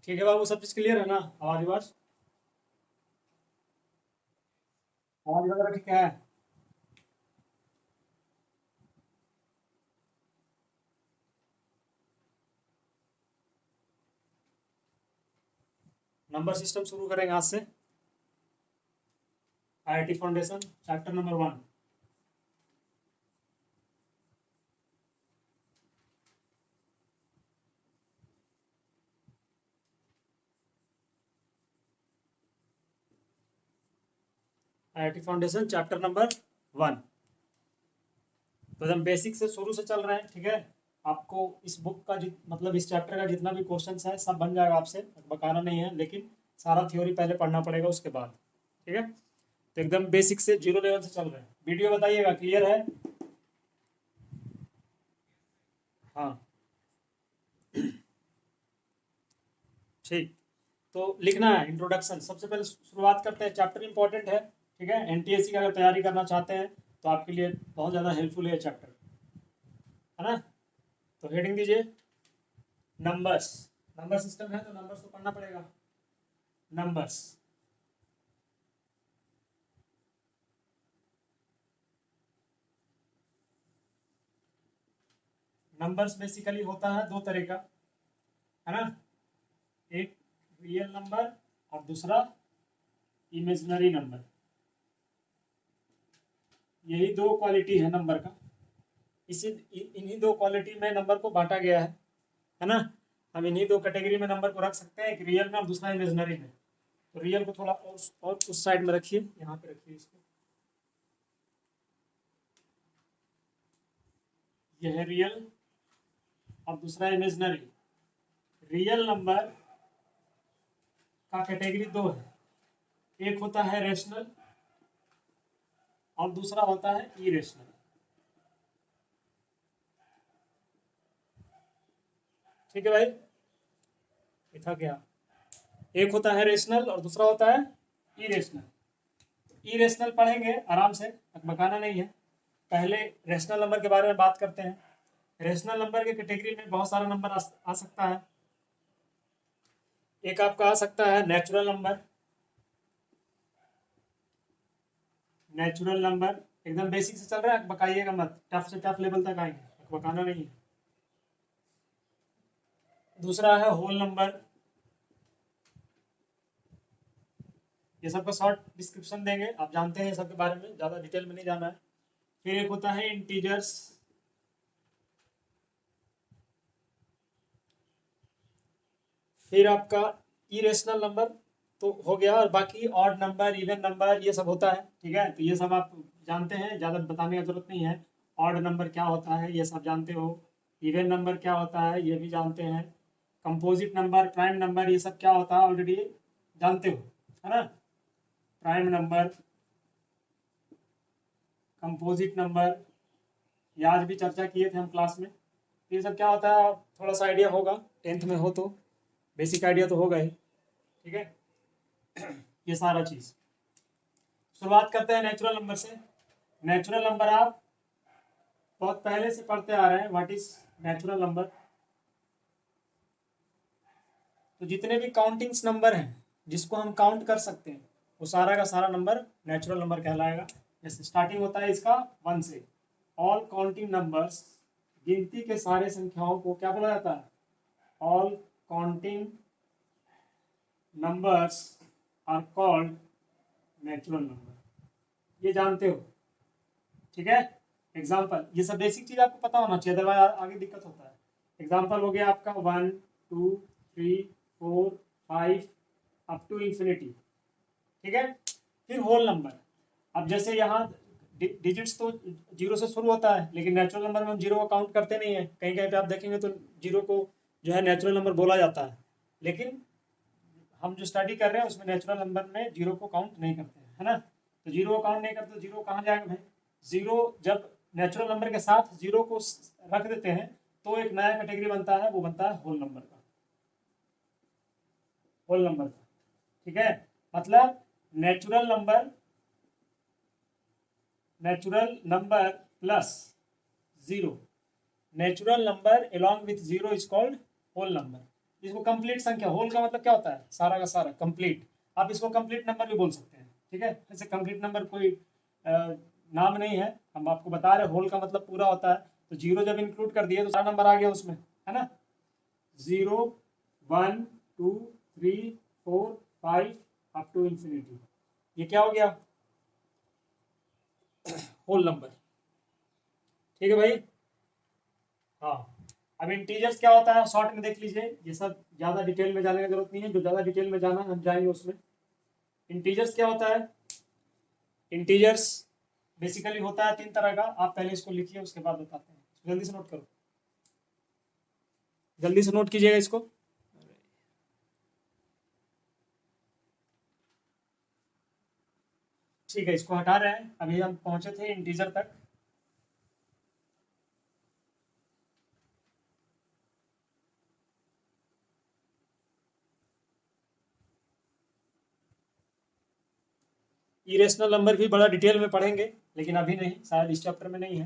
ठीक है बाबू, सब चीज क्लियर है ना? आवाज आवाज आवाज वगैरह ठीक है? नंबर सिस्टम शुरू करेंगे आज से। IIT foundation chapter number 1। IIT foundation chapter number 1। तो एकदम बेसिक से शुरू से चल रहे हैं, ठीक है। आपको इस बुक का मतलब इस चैप्टर का जितना भी क्वेश्चन है सब बन जाएगा आपसे, बकाना नहीं है, लेकिन सारा थ्योरी पहले पढ़ना पड़ेगा उसके बाद। ठीक है, तो एकदम बेसिक से जीरो लेवल से चल रहे हैं। वीडियो बताइएगा क्लियर है? हाँ ठीक। तो लिखना है इंट्रोडक्शन। सबसे पहले शुरुआत करते हैं, चैप्टर इंपॉर्टेंट है, ठीक है। एनटीएससी का अगर तैयारी करना चाहते हैं तो आपके लिए बहुत ज़्यादा हेल्पफुल है चैप्टर, है ना। तो हेडिंग दीजिए नंबर्स। नंबर सिस्टम है तो नंबर्स तो पढ़ना पड़ेगा। नंबर्स, नंबर्स बेसिकली होता है दो तरह का, है ना। एक रियल नंबर और दूसरा इमेजिनरी नंबर। यही दो क्वालिटी है नंबर का। इसी इन्हीं दो क्वालिटी में नंबर को बांटा गया है ना। हम इन्हीं दो कैटेगरी में नंबर को रख सकते हैं, एक रियल में और दूसरा इमेजिनरी में। तो रियल को थोड़ा और उस साइड में रखिए, यहाँ पे रखिए इसको। यह है रियल और दूसरा इमेजिनरी। रियल नंबर का कैटेगरी दो है, एक होता है रेशनल और दूसरा होता है इरेशनल। ठीक है भाई, ये था क्या? एक होता है रेशनल और दूसरा होता है इरेशनल। इरेशनल पढ़ेंगे आराम से, बकाना नहीं है। पहले रेशनल नंबर के बारे में बात करते हैं। रेशनल नंबर के कैटेगरी में बहुत सारा नंबर आ सकता है। एक आपका आ सकता है नेचुरल नंबर। नेचुरल नंबर एकदम बेसिक से चल रहा है, बकाइएगा मत, टफ से टफ लेवल तक आएंगे, बकाना नहीं है। दूसरा है होल नंबर। ये सबका शॉर्ट डिस्क्रिप्शन देंगे, आप जानते हैं ये सब के बारे में, ज़्यादा डिटेल में नहीं जाना है। फिर एक होता है इंटीजर्स। फिर आपका इरेशनल नंबर तो हो गया, और बाकी ऑड नंबर, इवन नंबर, ये सब होता है, ठीक है। तो ये सब आप जानते हैं, ज़्यादा बताने की जरूरत नहीं है। ऑड नंबर क्या होता है ये सब जानते हो। इवन नंबर क्या होता है ये भी जानते हैं। कंपोजिट नंबर, प्राइम नंबर, ये सब क्या होता है ऑलरेडी जानते हो, है ना। प्राइम नंबर, कंपोजिट नंबर, ये आज भी चर्चा किए थे हम क्लास में। ये सब क्या होता है थोड़ा सा आइडिया होगा, टेंथ में हो तो बेसिक आइडिया तो होगा ही, ठीक है। ये सारा चीज़। शुरुआत करते हैं नेचुरल नंबर से। नेचुरल नंबर आप बहुत पहले से पढ़ते आ रहे हैं, व्हाट इज नेचुरल नंबर। तो जितने भी काउंटिंग्स नंबर हैं जिसको हम काउंट कर सकते हैं, वो सारा का सारा नंबर नेचुरल नंबर कहलाएगा। जैसे स्टार्टिंग होता है इसका 1 से। ऑल काउंटिंग नंबर्स, गिनती के सारे संख्याओं को क्या बोला जाता है? All counting numbers are called natural number. ये जानते हो, ठीक है। एग्जाम्पल, ये सब बेसिक चीज आपको पता होना चाहिए, अदरवाइज आगे दिक्कत होता है। एग्जाम्पल हो गया आपका 1, 2, 3, 4, 5 अप टू इंफिनिटी, ठीक है। फिर होल नंबर। अब जैसे यहाँ डिजिट्स तो जीरो से शुरू होता है, लेकिन नेचुरल नंबर में हम जीरो को काउंट करते नहीं है। कहीं कहीं पे आप देखेंगे तो जीरो को जो है नेचुरल नंबर बोला जाता है, लेकिन हम जो स्टडी कर रहे हैं उसमें नेचुरल नंबर में जीरो को काउंट नहीं करते हैं, है ना। तो जीरो को काउंट नहीं करते तो जीरो कहाँ जाएगा भाई? जीरो जब नेचुरल नंबर के साथ जीरो को रख देते हैं तो एक नया कैटेगरी बनता है, वो बनता है होल नंबर का। होल नंबर का, ठीक है। मतलब natural number, natural number plus zero, natural number along with zero is called whole number। इसको कंप्लीट संख्या, होल का मतलब क्या होता है, सारा का सारा, कंप्लीट। आप इसको कंप्लीट नंबर भी बोल सकते हैं, ठीक है। ऐसे कंप्लीट नंबर कोई नाम नहीं है, हम आपको बता रहे, होल का मतलब पूरा होता है। तो जीरो जब इंक्लूड कर दिए तो सारा नंबर आ गया उसमें, है ना। 0 1 2 3 4 5 अप टू इंफिनिटी, ये क्या हो गया, होल नंबर, ठीक है भाई। हाँ, अब इंटीजर्स क्या होता है शॉर्ट में देख लीजिए, ये सब ज्यादा डिटेल में जाने की जरूरत नहीं है, जो ज्यादा डिटेल में जाना हम जाएंगे उसमें। इंटीजर्स क्या होता है, इंटीजर्स बेसिकली होता है 3 तरह का, आप पहले इसको लिखिए उसके बाद बताते हैं, जल्दी से नोट करो, जल्दी से नोट कीजिएगा इसको। ठीक है, इसको हटा रहे हैं, अभी हम पहुंचे थे इंटीजर तक। इरेशनल नंबर भी बड़ा डिटेल में पढ़ेंगे, लेकिन अभी नहीं, शायद इस चैप्टर में नहीं है,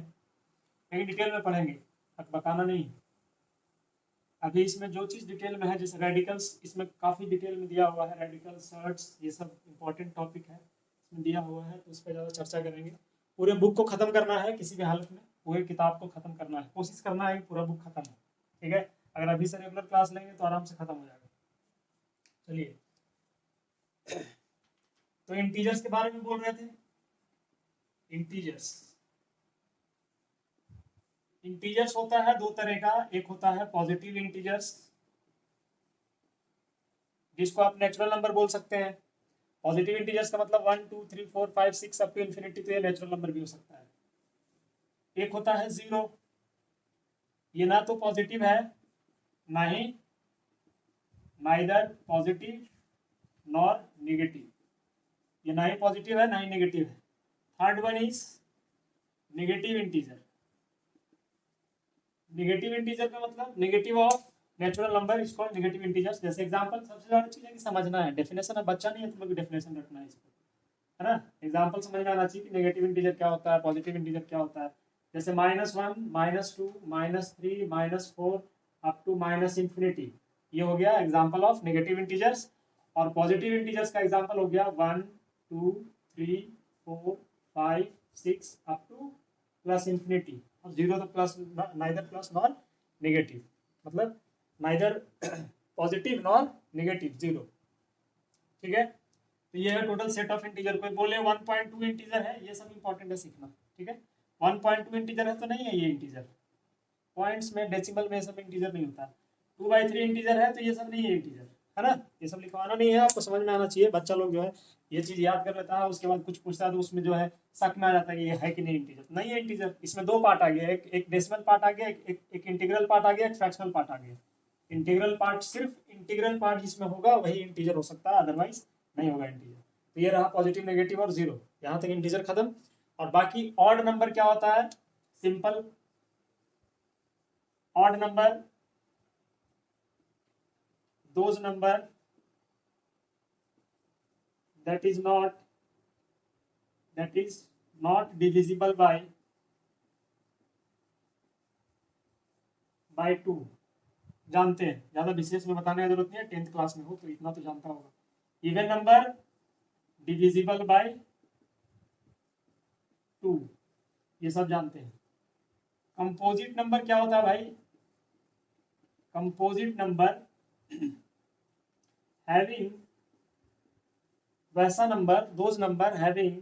लेकिन डिटेल में पढ़ेंगे, बताना नहीं। अभी इसमें जो चीज़ डिटेल में है, जैसे रेडिकल्स, इसमें काफ़ी डिटेल में दिया हुआ है, रेडिकल सर्ट्स, ये सब इंपॉर्टेंट टॉपिक है इसमें दिया हुआ है, तो इस पर ज़्यादा चर्चा करेंगे। पूरे बुक को ख़त्म करना है किसी भी हालत में, पूरे किताब को ख़त्म करना है, कोशिश करना है कि पूरा बुक ख़त्म हो, ठीक है। अगर अभी से रेगुलर क्लास लेंगे तो आराम से ख़त्म हो जाएगा। चलिए, तो इंटीजर्स के बारे में बोल रहे थे। इंटीजर्स, इंटीजर्स होता है 2 तरह का, एक होता है पॉजिटिव इंटीजर्स, जिसको आप नेचुरल नंबर बोल सकते हैं। पॉजिटिव इंटीजर्स का मतलब 1 2 3 4 5 6 अप टू इन्फिनिटी, तो ये नेचुरल नंबर भी हो सकता है। एक होता है जीरो, ये ना तो पॉजिटिव है, ना ही नाइदर पॉजिटिव नॉर निगेटिव, ये ना ही पॉजिटिव है ना ही नेगेटिव है। Third one is negative integer. Negative integer का मतलब नेगेटिव ऑफ नेचुरल नंबर, इसको नेगेटिव इंटीजर्स। जैसे एग्जांपल, सबसे ज्यादा चीज है कि समझना है, डेफिनेशन अब बच्चा नहीं है, तुम लोग डेफिनेशन रखना है इसको, है ना। एग्जाम्पल समझ में आना चाहिए कि नेगेटिव इंटीजर क्या होता है, पॉजिटिव इंटीजर क्या होता है। जैसे -1 -2 -3 -4 अप टू माइनस इंफिनिटी, ये हो गया एग्जाम्पल ऑफ नेगेटिव इंटीजर्स। और पॉजिटिव इंटीजर्स का एग्जाम्पल हो गया 1 2 3 4 5 6 अप टू प्लस इंफिनिटी, और जीरो तो plus, neither plus nor negative, मतलब neither positive nor negative, zero, ठीक है। तो ये है टोटल सेट ऑफ इंटीजर। कोई बोले 1.2 इंटीजर है, ये सब इंपॉर्टेंट है सीखना, ठीक है। 1.2 इंटीजर है तो नहीं है ये इंटीजर, पॉइंट्स में डेसिमल में सब इंटीजर नहीं होता। 2/3 इंटीजर है तो ये सब नहीं है इंटीजर, है ना। ये सब लिखवाना नहीं है, आपको समझ में आना चाहिए। बच्चा लोग जो है ये चीज याद कर लेता है, उसके बाद कुछ पूछता है तो उसमें जो है शक में आ जाता है कि ये है कि नहीं इंटीजर, नहीं है इंटीजर। इसमें 2 पार्ट आ गया, एक डेसिमल पार्ट आ गया, एक इंटीग्रल पार्ट आ गया, एक फ्रैक्शनल पार्ट आ गया। इंटीग्रल पार्ट, सिर्फ इंटीग्रल पार्ट जिसमें होगा वही इंटीजर हो सकता है, अदरवाइज नहीं होगा इंटीजर। तो ये रहा पॉजिटिव, नेगेटिव और जीरो, यहाँ तक इंटीजर खत्म। और बाकी ऑड नंबर क्या होता है, simple odd number, those number that is not that is not divisible by 2, जानते हैं, ज्यादा विशेष में बताने की जरूरत नहीं है, 10th क्लास में हो तो इतना तो जानता होगा। इवन नंबर डिविजिबल बाय 2, ये सब जानते हैं। कंपोजिट नंबर क्या होता है भाई, कंपोजिट नंबर हैविंग, वैसा number, those number having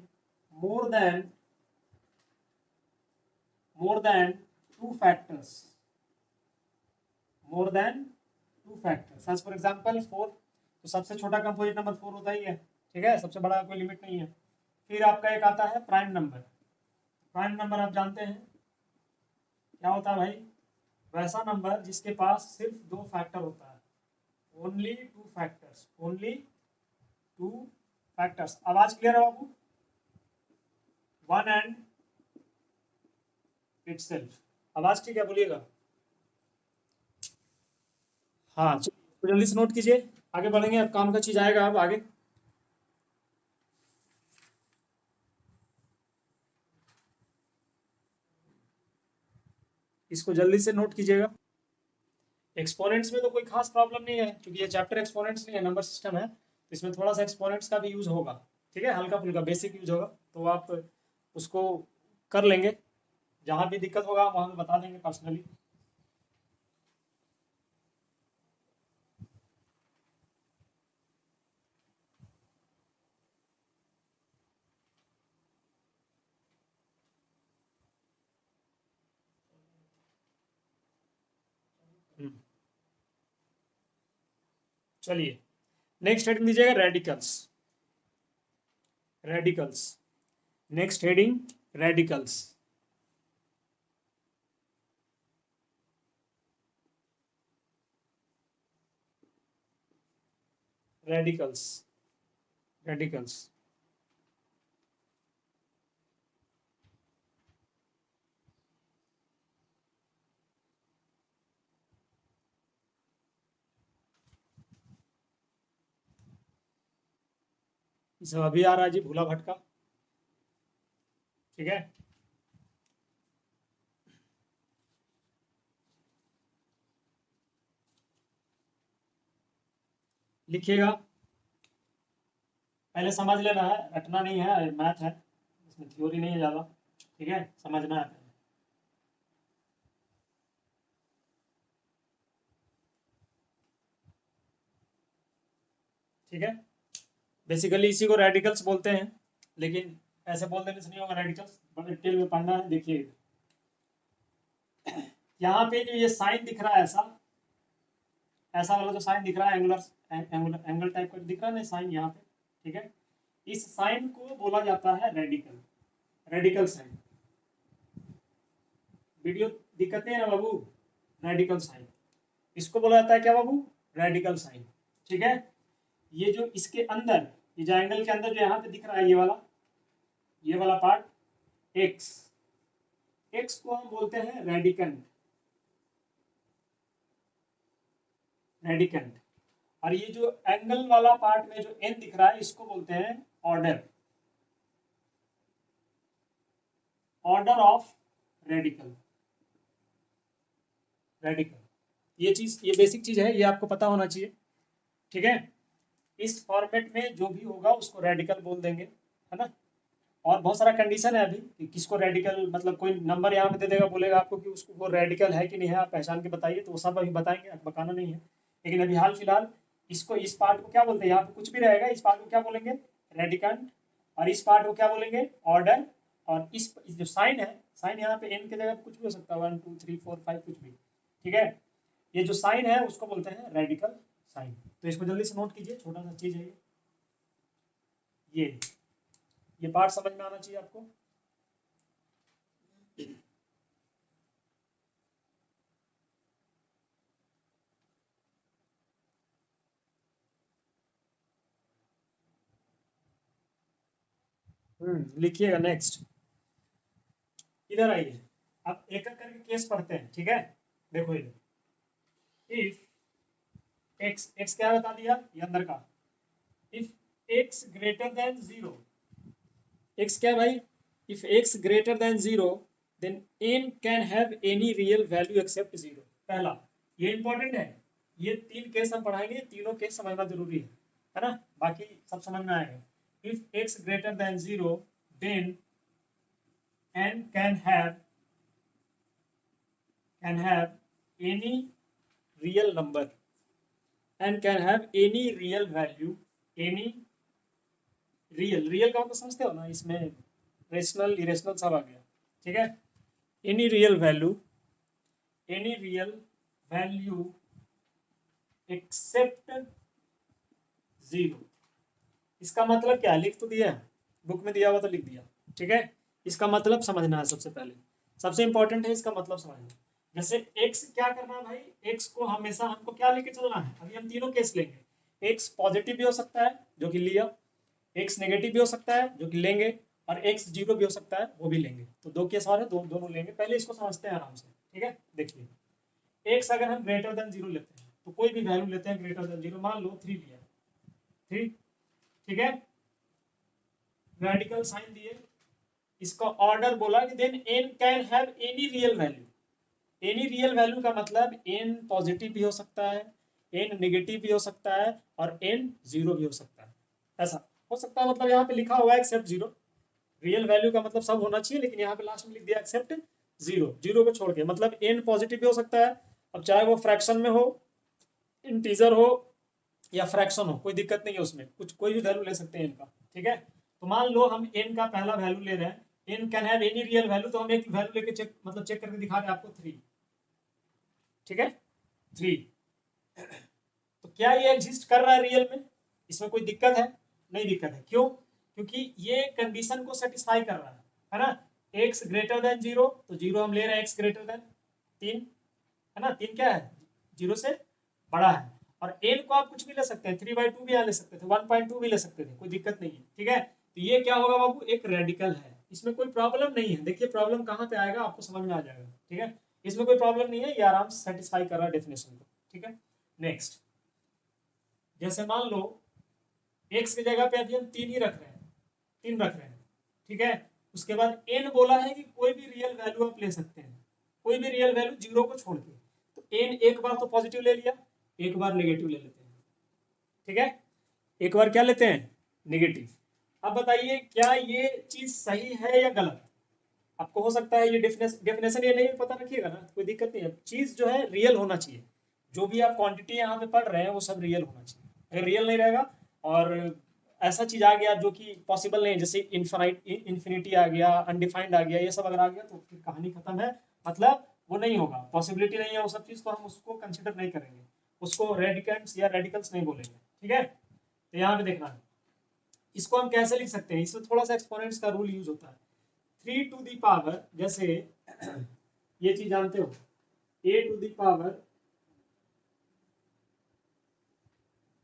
more than two factors, more than two factors. As for example 4, तो सबसे छोटा कंपोजिट नंबर 4 होता ही है, ठीक है, सबसे बड़ा कोई लिमिट नहीं है। फिर आपका एक आता है प्राइम नंबर। प्राइम नंबर आप जानते हैं क्या होता है भाई, वैसा नंबर जिसके पास सिर्फ 2 फैक्टर होता है, ओनली 2 फैक्टर्स, ओनली 2 फैक्टर्स। आवाज क्लियर है बाबू, 1 एंड इटसेल्फ, आवाज ठीक है, बोलिएगा। हाँ, तो जल्दी से नोट कीजिए, आगे बढ़ेंगे, अब काम का चीज आएगा अब आगे। इसको जल्दी से नोट कीजिएगा। एक्सपोनेंट्स में तो कोई खास प्रॉब्लम नहीं है, क्योंकि ये चैप्टर एक्सपोनेंट्स नहीं है, नंबर सिस्टम है, तो इसमें थोड़ा सा एक्सपोनेंट्स का भी यूज होगा। ठीक है, हल्का फुल्का बेसिक यूज होगा, तो आप उसको कर लेंगे। जहाँ भी दिक्कत होगा वहाँ पे बता देंगे पर्सनली। चलिए, नेक्स्ट हेडिंग दीजिएगा radicals. Radicals, next heading radicals. Radicals, radicals. इसे अभी आ रहा है जी, भूला भटका। ठीक है, लिखिएगा, पहले समझ लेना है, रटना नहीं है, मैथ है, इसमें थ्योरी नहीं है ज़्यादा। ठीक है, समझना है। ठीक है, बेसिकली इसी को रेडिकल्स बोलते हैं, लेकिन ऐसे बोल देने से नहीं होगा रेडिकल्स, बड़े डिटेल में पढ़ना है। देखिए, यहाँ पे जो ये साइन दिख रहा है, ऐसा ऐसा वाला जो साइन दिख रहा है, एंगुलर एंगल टाइप का दिख रहा है ना साइन यहाँ पे। ठीक है, इस साइन को बोला जाता है रेडिकल, रेडिकल साइन। वीडियो दिक्कत नहीं है ना बाबू? रेडिकल साइन, इसको बोला जाता है क्या बाबू? Radical sign. ठीक है, ये जो इसके अंदर, ये जो एंगल के अंदर जो यहाँ पे दिख रहा है, ये वाला पार्ट एक्स, एक्स को हम बोलते हैं रेडिकंड, रेडिकंड। और ये जो एंगल वाला पार्ट में जो एन दिख रहा है, इसको बोलते हैं order, order of radical, radical. ये चीज, ये बेसिक चीज है, ये आपको पता होना चाहिए। ठीक है, इस फॉर्मेट में जो भी होगा उसको रेडिकल बोल देंगे, है ना। और बहुत सारा कंडीशन है अभी कि किसको रेडिकल, मतलब कोई नंबर यहाँ पे दे देगा, बोलेगा आपको कि उसको वो रेडिकल है कि नहीं है, आप पहचान के बताइए, तो वो सब अभी बताएंगे, आपको बताना नहीं है। लेकिन अभी हाल फिलहाल इसको, इस पार्ट को क्या बोलते हैं, यहाँ पे कुछ भी रहेगा, इस पार्ट को क्या बोलेंगे? रेडिकंड। और इस पार्ट को क्या बोलेंगे? ऑर्डर। और इस जो साइन है, साइन यहाँ पे एन की जगह कुछ भी हो सकता है, 1 2 3 4 5 कुछ भी। ठीक है, ये जो साइन है उसको बोलते हैं रेडिकल साइन। तो इसको जल्दी से नोट कीजिए, छोटा सा चीज है ये ये पार्ट समझ में आना चाहिए आपको। लिखिएगा नेक्स्ट। इधर आइए, अब एक एक करके केस पढ़ते हैं। ठीक है, देखो इधर, इफ एक्स, एक्स क्या बता दिया ये अंदर का, if X greater than zero, X क्या भाई? If X greater than zero, then n can have any real value except zero. पहला, ये इंपॉर्टेंट है, ये तीन केस हम पढ़ाएंगे, तीनों केस समझना जरूरी है ना, बाकी सब समझ में आएगा। If X greater than zero, then n can have any real number and can have any real value, any real, real का मतलब समझते हो ना, इसमें रेशनल इरेशनल सब आ गया। ठीक है, any real value, any real value except zero. इसका मतलब क्या, लिख तो दिया, बुक में दिया हुआ तो लिख दिया। ठीक है, इसका मतलब समझना है सबसे पहले, सबसे इंपॉर्टेंट है इसका मतलब समझना। जैसे x क्या करना है भाई, x को हमेशा हमको क्या लेके चलना है, अभी हम तीनों केस लेंगे। x पॉजिटिव भी हो सकता है जो कि लिया, x नेगेटिव भी हो सकता है जो कि लेंगे, और x जीरो भी हो सकता है वो भी लेंगे। तो दो केस और है, दोनों लेंगे। पहले इसको समझते हैं आराम से। ठीक है, देखिए, x अगर हम ग्रेटर देन जीरो लेते हैं, तो कोई भी वैल्यू लेते हैं ग्रेटर देन जीरो, मान लो 3 लिया, 3। ठीक है, रेडिकल साइन दिए, इसका ऑर्डर बोला कि then n can have any real value, any real value का मतलब n पॉजिटिव भी हो सकता है, n नेगेटिव भी हो सकता है और n जीरो भी हो सकता है। ऐसा हो सकता है, मतलब यहाँ पे लिखा हुआ है एक्सेप्ट जीरो। रियल वैल्यू का मतलब सब होना चाहिए, लेकिन यहाँ पे लास्ट में लिख दिया एक्सेप्ट जीरो, जीरो को छोड़ के, मतलब n पॉजिटिव भी हो सकता है। अब चाहे वो फ्रैक्शन में हो, इंटीजर हो या फ्रैक्शन हो, कोई दिक्कत नहीं है उसमें, कुछ कोई भी वैल्यू ले सकते हैं इनका। ठीक है, तो मान लो हम n का पहला वैल्यू ले रहे हैं, n can have any real value, तो हम एक वैल्यू लेके चेक, मतलब चेक करके दिखा रहे हैं आपको 3। ठीक है, 3। तो क्या ये एग्जिस्ट कर रहा है रियल में? इसमें कोई दिक्कत है? नहीं दिक्कत है। क्यों? क्योंकि ये कंडीशन को सेटिस्फाई कर रहा है ना। x ग्रेटर देन जीरो, तो जीरो हम ले रहे हैं x ग्रेटर देन 3, है ना। 3 क्या है? जीरो से बड़ा है। और n को आप कुछ भी ले सकते हैं, 3/2 भी यहाँ ले सकते थे, 1.2 भी ले सकते थे, कोई दिक्कत नहीं है। ठीक है, तो ये क्या होगा बाबू? एक रेडिकल है, इसमें कोई प्रॉब्लम नहीं है। देखिए प्रॉब्लम कहाँ पे आएगा आपको समझ में आ जाएगा। ठीक है, इसमें कोई प्रॉब्लम नहीं है, ये आराम से सेटिस्फाई कर रहा है डेफिनेशन को। ठीक है, नेक्स्ट, जैसे मान लो x की जगह पे अभी हम 3 ही रख रहे हैं, 3 रख रहे हैं। ठीक है, उसके बाद n बोला है कि कोई भी रियल वैल्यू आप ले सकते हैं, कोई भी रियल वैल्यू जीरो को छोड़ के। तो n एक बार तो पॉजिटिव ले लिया, एक बार नेगेटिव ले लेते हैं। ठीक है, एक बार क्या लेते हैं? नेगेटिव। अब बताइए क्या ये चीज सही है या गलत? आपको हो सकता है ये डेफिनेशन ये नहीं पता रखिएगा ना, कोई दिक्कत नहीं है। चीज जो है रियल होना चाहिए, जो भी आप क्वांटिटी यहाँ पे पढ़ रहे हैं वो सब रियल होना चाहिए। अगर रियल नहीं रहेगा और ऐसा चीज आ गया जो कि पॉसिबल नहीं है, जैसे इन्फिनिटी आ गया, अनडिफाइंड आ गया, ये सब अगर आ गया तो फिर कहानी खत्म है। मतलब वो नहीं होगा, पॉसिबिलिटी नहीं है वो सब चीज, तो हम उसको कंसिडर नहीं करेंगे, उसको रेडिकल्स या रेडिकल्स नहीं बोलेंगे। ठीक है, तो यहाँ पे देखना है, इसको हम कैसे लिख सकते हैं। इसमें थोड़ा सा एक्सपोनेंट्स का रूल यूज होता है। 3 टू दी पावर, जैसे ये चीज जानते हो, a टू दी पावर,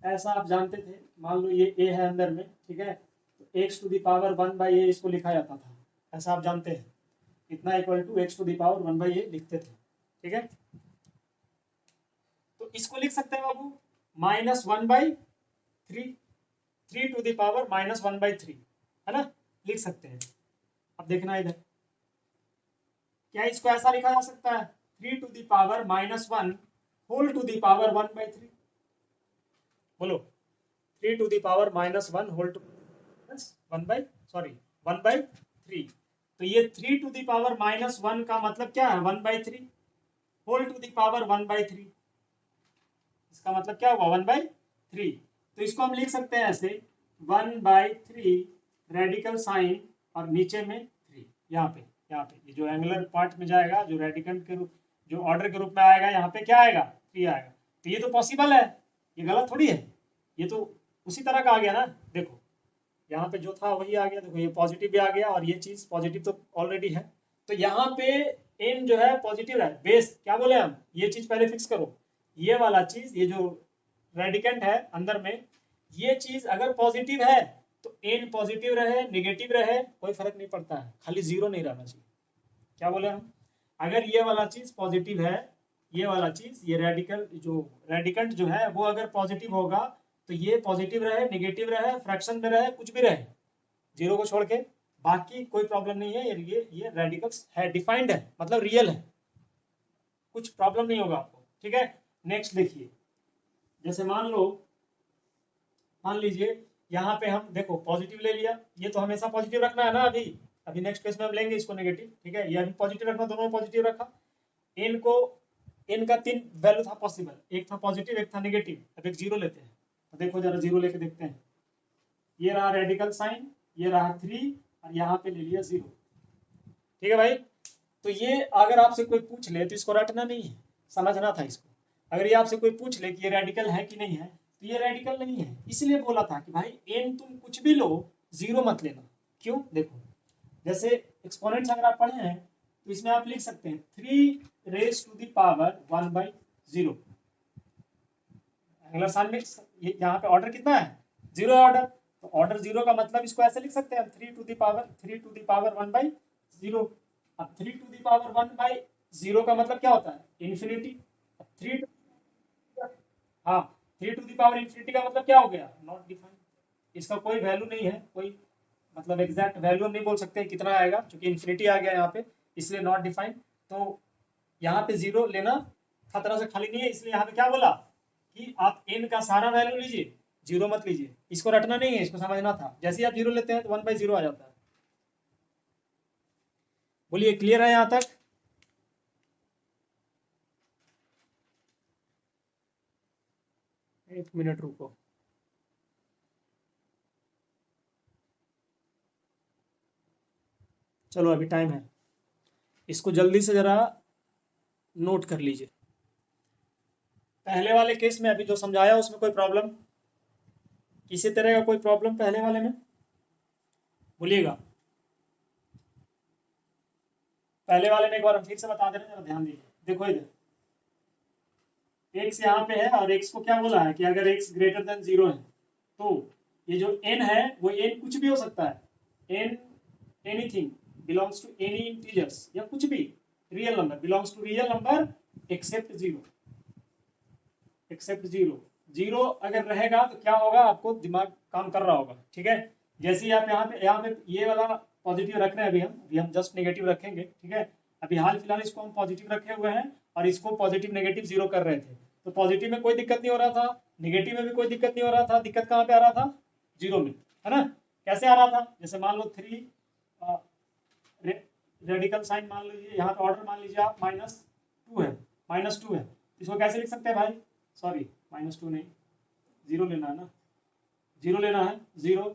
ऐसा आप जानते थे। मान लो ये a है अंदर में, ठीक है, तो x to the power 1/a इसको लिखा जाता था, ऐसा आप जानते हैं। इतना equal to x to the power 1/a लिखते थे। ठीक है, तो इसको लिख सकते हैं बाबू -1/3, 3 टू दी पावर -1/3, है ना, लिख सकते हैं। अब देखना इधर, क्या इसको ऐसा लिखा जा सकता है? 3 to the power -1 whole to the power 1/3। बोलो, 3 to the power -1 whole to 1/3। तो ये 3 टू दी पावर -1 का मतलब क्या है? 1/3 होल टू दी पावर 1/3, इसका मतलब क्या हुआ? 1/3। तो इसको हम लिख सकते हैं ऐसे 1/3 रेडिकल साइन और नीचे में 3, यहाँ पे ये जो एंगुलर पार्ट में जाएगा, जो रेडिकल के रूप, जो ऑर्डर के रूप में आएगा, यहाँ पे क्या आएगा? 3 आएगा। तो ये तो पॉसिबल है, ये गलत थोड़ी है, ये तो उसी तरह का आ गया ना। देखो यहाँ पे जो था वही आ गया, देखो ये पॉजिटिव भी आ गया और ये चीज पॉजिटिव तो ऑलरेडी है। तो यहाँ पे n जो है पॉजिटिव है, बेस क्या बोले हम, ये चीज पहले फिक्स करो। ये वाला चीज, ये जो रेडिकेंट है अंदर में, ये चीज अगर पॉजिटिव है तो n पॉजिटिव रहे निगेटिव रहे कोई फर्क नहीं पड़ता है, खाली जीरो नहीं रहना चाहिए। क्या बोले हम? अगर ये वाला चीज पॉजिटिव है, ये वाला चीज, ये रेडिकल जो रेडिकेंट जो है वो अगर पॉजिटिव होगा तो ये पॉजिटिव रहे निगेटिव रहे फ्रैक्शन में रहे कुछ भी रहे, जीरो को छोड़ के, बाकी कोई प्रॉब्लम नहीं है। ये रेडिकल्स है, डिफाइंड है, मतलब रियल है, कुछ प्रॉब्लम नहीं होगा आपको। ठीक है, नेक्स्ट देखिए, जैसे मान लीजिए यहाँ पे हम देखो पॉजिटिव ले लिया, ये तो हमेशा पॉजिटिव रखना है ना। अभी अभी नेक्स्ट केस में हम लेंगे इसको नेगेटिव। ठीक है, ये अभी पॉजिटिव रखना, दोनों में पॉजिटिव रखा। एन को, एन का 3 वैल्यू था पॉसिबल, एक था पॉजिटिव एक था नेगेटिव। अब एक जीरो लेते हैं, तो देखो जरा जीरो लेके देखते हैं। ये रहा रेडिकल साइन, ये रहा 3 और यहाँ पे ले लिया 0। ठीक है भाई, तो ये अगर आपसे कोई पूछ ले तो इसको रटना नहीं है, समझना था इसको। अगर ये आपसे कोई पूछ ले कि ये रेडिकल है कि नहीं है, तो ये रेडिकल नहीं है। इसलिए बोला था कि भाई एन तुम कुछ भी लो, जीरो मत लेना। क्यों? देखो जैसे एक्सपोनेंट्स अगर आप पढ़े हैं तो इसमें आप लिख सकते हैं 3 raise to the power 1/0। Angular sign में यहाँ पे ऑर्डर कितना है? 0 ऑर्डर। तो ऑर्डर 0 का मतलब इसको ऐसे लिख सकते हैं 3 टू द पावर 1/0। अब 3 टू द पावर 1/0 का मतलब क्या होता है? इन्फिनिटी। 3 हाँ, 3 टू द पावर इन्फिनिटी का मतलब क्या हो गया? Not defined. इसका कोई वैल्यू नहीं है, कोई मतलब एग्जैक्ट वैल्यू हम नहीं बोल सकते कितना आएगा, क्योंकि इन्फिनिटी आ गया यहाँ पे, इसलिए नॉट डिफाइंड। तो यहाँ पे जीरो लेना खतरा से खाली नहीं है, इसलिए यहाँ पे क्या बोला कि आप n का सारा वैल्यू लीजिए, जीरो मत लीजिए। इसको रटना नहीं है, इसको समझना था। जैसे ही आप जीरो लेते हैं तो 1/0 आ जाता है। बोलिए क्लियर है यहाँ तक? एक मिनट रुको। चलो अभी टाइम है, इसको जल्दी से जरा नोट कर लीजिए। पहले वाले केस में अभी जो समझाया उसमें कोई प्रॉब्लम, किसी तरह का कोई प्रॉब्लम पहले वाले में? बोलिएगा। पहले वाले में एक बार हम फिर से बता दे रहे हैं, जरा ध्यान दीजिए। देखो इधर x यहाँ पे है और x को क्या बोला है कि अगर x ग्रेटर देन 0 है तो ये जो n है वो n कुछ भी हो सकता है। n anything belongs to any integers, या कुछ भी real number belongs to real number except 0। Except 0, 0 अगर रहेगा तो क्या होगा, आपको दिमाग काम कर रहा होगा। ठीक है, जैसे ही आप यहाँ पे ये वाला पॉजिटिव रख रहे हैं, अभी हम जस्ट नेगेटिव रखेंगे। ठीक है, अभी हाल फिलहाल इसको हम पॉजिटिव रखे हुए हैं और इसको पॉजिटिव नेगेटिव 0 कर रहे थे, तो पॉजिटिव में कोई दिक्कत नहीं हो रहा था, नेगेटिव में भी कोई दिक्कत नहीं हो रहा था। दिक्कत कहाँ पे आ रहा था? 0 में, है ना? कैसे आ रहा था? जैसे मान लो 3 रेडिकल साइन मान लीजिए, यहाँ पे ऑर्डर मान लीजिए आप -2 है, -2 है, इसको कैसे लिख सकते हैं भाई? सॉरी, -2 नहीं, 0 लेना है ना, 0 लेना है, 0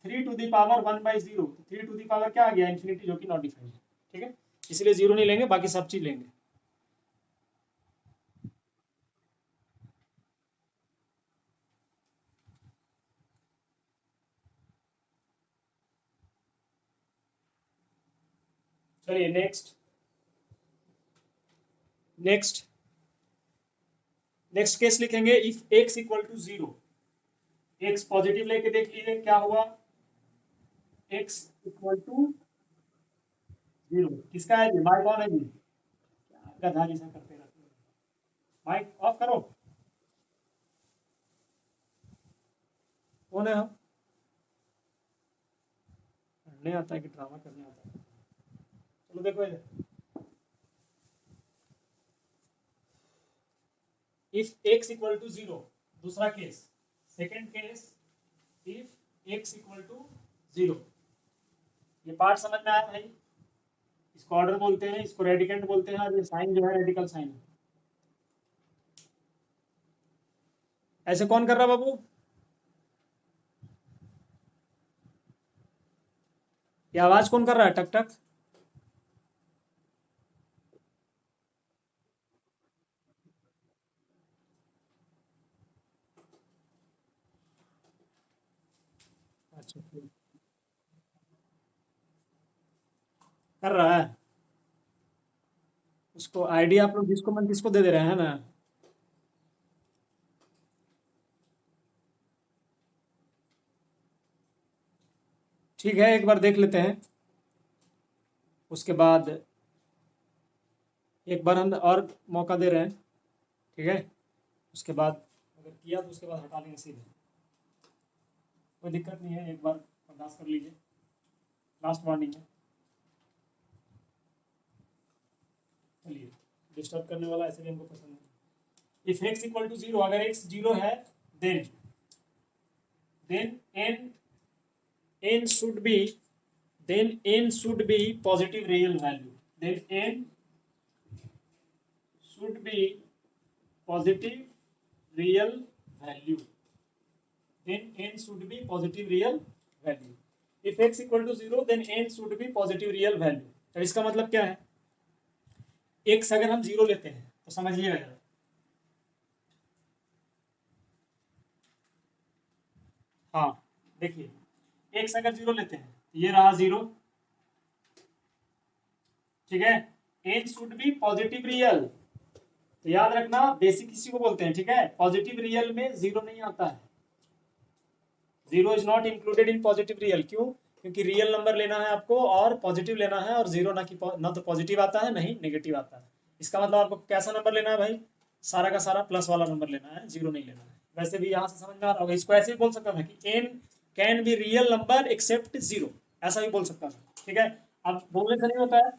3 to the power 1/0, 3 to the power क्या आ गया? इन्फिनिटी, जो कि नॉट डिफाइंड है। ठीक है, इसलिए 0 नहीं लेंगे, बाकी सब चीज लेंगे। चलिए नेक्स्ट नेक्स्ट नेक्स्ट केस लिखेंगे। If x equal to 0, x positive लेके देख लीजिए क्या हुआ। x इक्वल टू 0 किसका है? माइक ऑन है जी, क्या गधा जैसा करते रहते हो। माइक ऑफ करो। कौन है? हम पढ़ने आता है कि ड्रामा करने आता है? चलो देखो इधर, इफ x इक्वल टू 0, दूसरा case, second case, if x equal to 0। ये पार्ट समझ में आया भाई? इसको ऑर्डर बोलते हैं, इसको रेडिकेंट बोलते हैं, और ये साइन जो है रेडिकल साइन है। ऐसे कौन कर रहा बाबू? ये आवाज कौन कर रहा है, टक टक? अच्छा, कर रहा है। उसको आइडिया आप लोग जिसको मन किसको दे दे रहे हैं ना। ठीक है, एक बार देख लेते हैं, उसके बाद एक बार हम और मौका दे रहे हैं। ठीक है, उसके बाद अगर किया तो उसके बाद हटा लेंगे सीधे, कोई दिक्कत नहीं है, एक बार बर्दाश्त कर लीजिए, लास्ट वार्निंग है। चलिए, डिस्टर्ब करने वाला ऐसे भी हमको पसंद नहीं। इफ x इक्वल टू 0, अगर x 0 है, then n should be n should be positive real value, then n should be positive real value, then n should be positive real value। if x equal to 0, then n should be positive real value। तो इसका मतलब क्या है? x अगर हम 0 लेते हैं तो समझिएगा जरा, हाँ देखिए, x अगर 0 लेते हैं तो ये रहा 0। ठीक है, n should be positive real, तो याद रखना बेसिक इसी को बोलते हैं। ठीक है, पॉजिटिव रियल में 0 नहीं आता है, 0 is not included in positive real. क्यों? क्योंकि रियल नंबर लेना है आपको और पॉजिटिव लेना है, और 0 ना तो पॉजिटिव आता है, नहीं नेगेटिव आता है। इसका मतलब आपको कैसा नंबर लेना है भाई? सारा का सारा प्लस वाला नंबर लेना है, 0 नहीं लेना है। वैसे भी यहाँ से समझ में आ रहा होगा, इसको ऐसे भी बोल सकता था कि n can be real number except 0, ऐसा भी बोल सकता था। ठीक है, अब बोलने से नहीं होता है।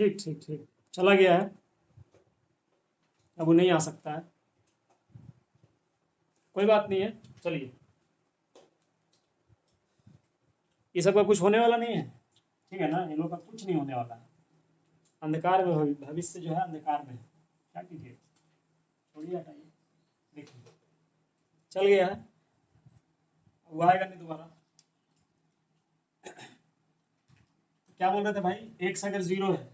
ठीक ठीक ठीक, चला गया है, अब वो नहीं आ सकता है, कोई बात नहीं है। चलिए, ये सब का कुछ होने वाला नहीं है, ठीक है ना, इन लोग का कुछ नहीं होने वाला है। अंधकार में भविष्य जो है अंधकार में है, क्या कीजिए, छोड़िए, हटाइए, देखिए चल गया है, वो आएगा नहीं दोबारा। क्या बोल रहे थे भाई, x अगर 0 है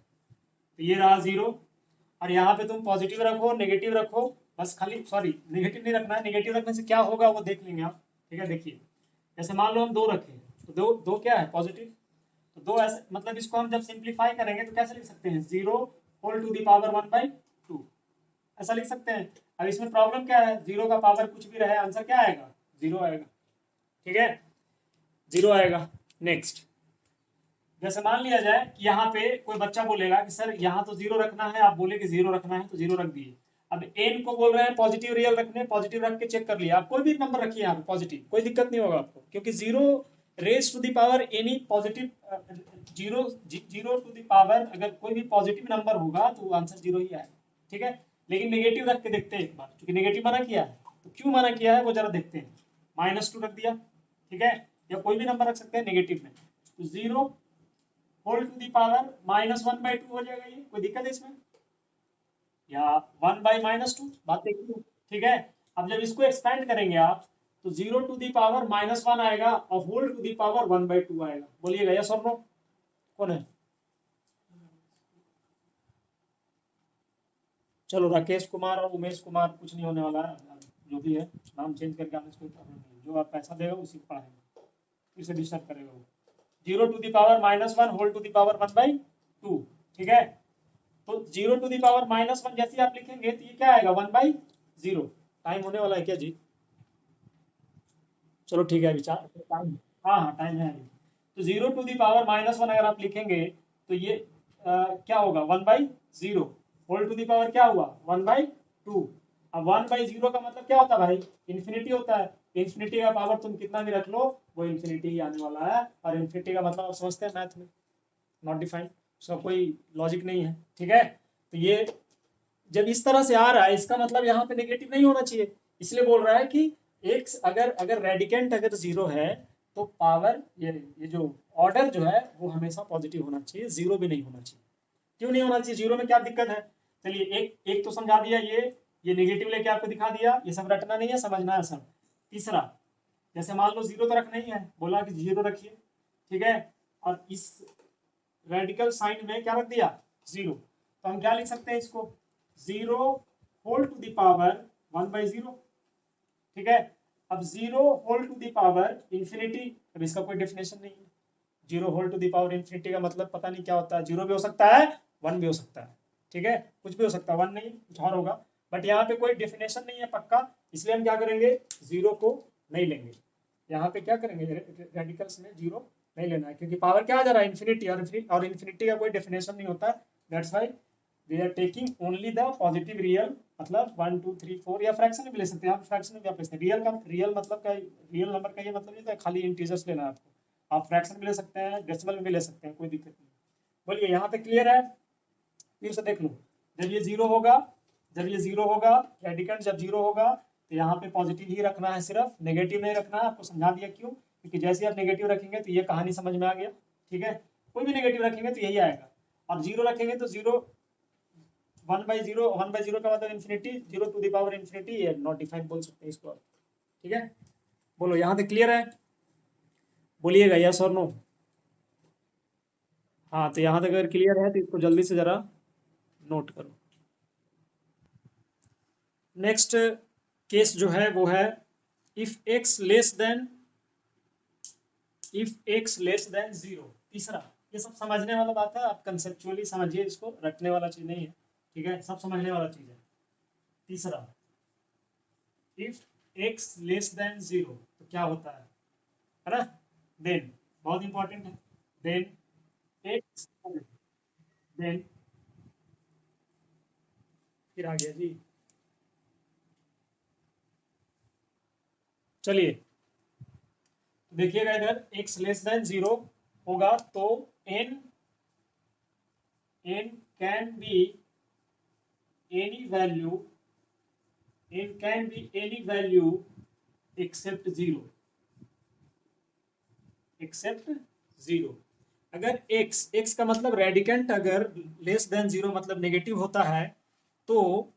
तो ये रहा 0, और यहाँ पे तुम पॉजिटिव रखो नेगेटिव रखो, बस खाली, सॉरी नेगेटिव नहीं रखना है, नेगेटिव रखने से क्या होगा वो देख लेंगे आप, ठीक है। देखिए, जैसे मान लो हम 2 रखे, तो दो दो क्या है, पॉजिटिव, तो 2 ऐसे, मतलब इसको हम जब सिंप्लीफाई करेंगे तो कैसे लिख सकते हैं, 0 होल टू दी पावर 1/2, ऐसा लिख सकते हैं। अब इसमें प्रॉब्लम क्या है, 0 का पावर कुछ भी रहे, आंसर क्या आएगा, 0 आएगा, ठीक है, 0 आएगा। नेक्स्ट, जैसे मान लिया जाए कि यहाँ पे कोई बच्चा बोलेगा कि सर यहाँ तो 0 रखना है, आप बोले कि 0 रखना है तो 0 रख दिए। अब एन को बोल रहे हैं पॉजिटिव रियल रखने, पॉजिटिव रख के चेक कर लिया, आप कोई भी नंबर रखिए यहाँ पे पॉजिटिव, कोई दिक्कत नहीं होगा आपको, क्योंकि 0 raise to the power any positive, 0 to the power अगर कोई भी पॉजिटिव नंबर होगा तो आंसर 0 ही आएगा, ठीक है। लेकिन नेगेटिव रख के देखते हैं एक बार, क्योंकि नेगेटिव मना किया है, तो क्यों मना किया है वो जरा देखते हैं। -2 रख दिया, ठीक है, या कोई भी नंबर रख सकते हैं नेगेटिव में, तो 0 होल टू दी पावर -1/2 हो जाएगा, ये कोई दिक्कत है इसमें, या 1/-2, बात देखिए, ठीक है। अब जब इसको एक्सपेंड करेंगे आप, तो 0 टू दी पावर -1 आएगा और होल टू दी पावर 1/2 आएगा, बोलिएगा यस और नो, कौन है। चलो, राकेश कुमार और उमेश कुमार, कुछ नहीं होने वाला है, जो भी है नाम चेंज करके आने से कोई प्रॉब्लम नहीं, जो आप पैसा देगा उसी को पढ़ाएंगे, फिर से डिस्टर्ब करेगा वो। 0 to the power -1 whole to the power 1/2, ठीक है। तो 0 टू दी पावर -1 जैसे आप लिखेंगे तो ये क्या आएगा, 1/0। टाइम होने वाला है क्या जी, चलो ठीक है, विचार टाइम, हाँ हाँ टाइम है अभी। तो 0 टू दी पावर -1 अगर आप लिखेंगे तो ये क्या होगा, 1/0, होल टू दी पावर क्या हुआ, 1/2। अब 1/0 का मतलब क्या होता है भाई, इन्फिनिटी होता है, इन्फिनिटी का पावर तुम कितना भी रख लो वो इन्फिनिटी ही आने वाला है, और इन्फिनिटी का मतलब आप समझते हैं मैथ में, नॉट डिफाइंड, उसका कोई लॉजिक नहीं है, ठीक है। तो ये जब इस तरह से आ रहा है, इसका मतलब यहाँ पे नेगेटिव नहीं होना चाहिए, इसलिए बोल रहा है कि एक अगर अगर रेडिकेंट अगर 0 है तो पावर, ये जो ऑर्डर जो है वो हमेशा पॉजिटिव होना चाहिए, 0 भी नहीं होना चाहिए। क्यों नहीं होना चाहिए, 0 में क्या दिक्कत है, चलिए एक एक तो समझा दिया, ये नेगेटिव लेके आपको दिखा दिया, ये सब रटना नहीं है, समझना है सब। तीसरा, जैसे मान लो 0 तो रखना ही है, बोला कि 0 रखिए, ठीक है, और इस रेडिकल साइन में क्या रख दिया, 0, तो हम क्या लिख सकते हैं इसको, 0 होल टू द पावर 1/0, ठीक है। अब 0 whole to the power infinity, अब इसका कोई डेफिनेशन नहीं है, 0 whole to the power infinity का मतलब पता नहीं क्या होता है, 0 भी हो सकता है 1 भी हो सकता है, ठीक है, कुछ भी हो सकता है, 1 नहीं कुछ और होगा, बट यहाँ पे कोई डेफिनेशन नहीं है पक्का, इसलिए हम क्या करेंगे, 0 को नहीं लेंगे, यहाँ पे क्या करेंगे, रेडिकल्स में 0 नहीं लेना है, क्योंकि पावर क्या आ जा रहा है, इन्फिनिटी, और इन्फिनिटी का कोई डेफिनेशन नहीं होता, that's why we are taking only the positive real, मतलब 1 2 3 4, या फ्रैक्शन में भी ले सकते हैं आप, फ्रैक्शन में भी आप ले सकते हैं, रियल मतलब का, रियल नंबर का ये मतलब नहीं था खाली इंटीजर्स लेना है आपको, आप फ्रैक्शन भी ले सकते हैं, डेसिमल में भी ले सकते हैं, कोई दिक्कत नहीं। बोलिए यहाँ पे क्लियर है, फिर से देख लो, जब ये 0 होगा, जब ये 0 होगा, रेडिकेंट जब 0 होगा तो यहाँ पे पॉजिटिव ही रखना है, सिर्फ नेगेटिव नहीं रखना है, आपको समझा दिया क्यों, क्योंकि जैसे आप नेगेटिव रखेंगे तो ये कहानी समझ में आ गया, ठीक है, कोई भी नेगेटिव रखेंगे तो यही आएगा, और 0 रखेंगे तो 0 1/0, 1/0 का मतलब infinity, 0 to the power infinity, ये नॉट डिफाइंड बोल सकते हैं इसको, ठीक है। बोलो यहाँ तक क्लियर है, बोलिएगा यस और नो। हाँ, तो यहाँ तक अगर क्लियर है तो इसको जल्दी से जरा नोट करो। नेक्स्ट केस जो है वो है, इफ एक्स लेस देन 0, तीसरा, ये सब समझने वाला बात है, आप कंसेप्चुअली समझिए इसको, रटने वाला चीज नहीं है, ठीक है, सब समझने वाला चीज है। तीसरा, इफ एक्स लेस देन 0 तो क्या होता है ना, देन, बहुत इंपॉर्टेंट है, देन एक्स, देन, फिर आ गया जी, चलिए देखिएगा इधर, x लेस देन 0 होगा तो n n can be any value except 0, अगर x का मतलब रेडिकेंट अगर लेस देन 0 मतलब नेगेटिव होता है तो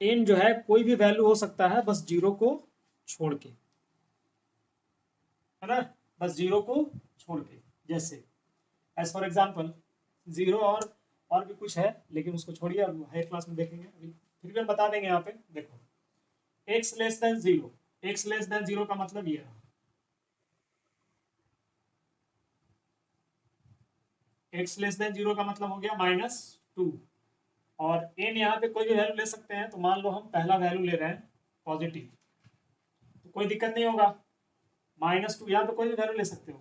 n जो है कोई भी वैल्यू हो सकता है बस 0 को छोड़ के, है ना, बस 0 को छोड़ के। जैसे एज फॉर एग्जाम्पल 0 और भी कुछ है लेकिन उसको छोड़िए, अब हायर क्लास में देखेंगे, अभी फिर भी हम बता देंगे। यहाँ पे देखो x less than 0, x less than 0 का मतलब ये रहा, x लेस देन 0 का मतलब हो गया -2, और n यहाँ पे कोई भी वैल्यू ले सकते हैं, तो मान लो हम पहला वैल्यू ले रहे हैं पॉजिटिव, तो कोई दिक्कत नहीं होगा। -2 यहाँ पे कोई भी वैल्यू ले सकते हो,